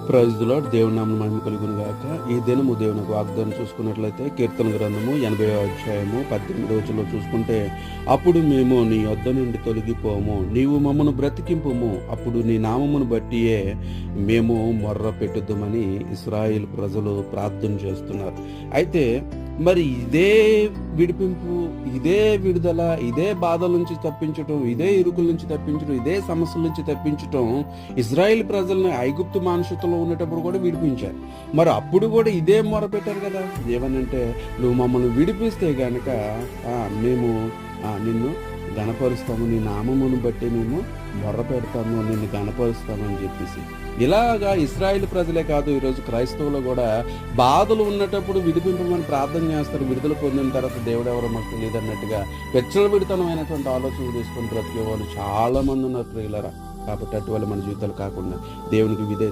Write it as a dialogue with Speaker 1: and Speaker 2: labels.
Speaker 1: Praise the lord. దేవుని నామమున మహిమ కలుగును గాక. ఈ దినము దేవునికి వాగ్దానం చూసుకున్నట్లయితే కీర్తన గ్రంథము 80వ అధ్యాయము 18వ వచనంలో చూసుకుంటే, అప్పుడు మేము నీ యొద్ద నుండి తొలగిపోము, నీవు మమ్మను బ్రతికింపుము, అప్పుడు నీ నామమును బట్టియే మేము మొర్ర పెట్టుద్దామని ఇశ్రాయేలు ప్రజలు ప్రార్థన చేస్తున్నారు. అయితే మరి ఇదే విడిపింపు, ఇదే విడుదల, ఇదే బాధల నుంచి తప్పించటం, ఇదే ఇరుకుల నుంచి తప్పించడం, ఇదే సమస్యల నుంచి తప్పించటం ఇజ్రాయెల్ ప్రజల్ని ఐగుప్తు మానుషత్తులో ఉండేటప్పుడు కూడా విడిపించారు. మరి అప్పుడు కూడా ఇదే మొర పెట్టారు కదా, ఏమనంటే నువ్వు మమ్మల్ని విడిపిస్తే గనక మేము నిన్ను గణపరుస్తాము, నీ నామమును బట్టి మేము మొర్ర పెడతాము, నిన్ను గణపరుస్తాము అని చెప్పేసి. ఇలాగా ఇశ్రాయేలు ప్రజలే కాదు, ఈరోజు క్రైస్తవులు కూడా బాధలు ఉన్నటప్పుడు విడిపింపమని ప్రార్థన చేస్తారు. విడుదల పొందిన తర్వాత దేవుడు ఎవరో మాకు తెలియదు అన్నట్టుగా విడతనమైనటువంటి ఆలోచనలు తీసుకొని బ్రతికే వాళ్ళు చాలా మంది ఉన్నారు ప్రియులారా. కాబట్టి అటువంటి మన జీవితాలు కాకుండా దేవునికి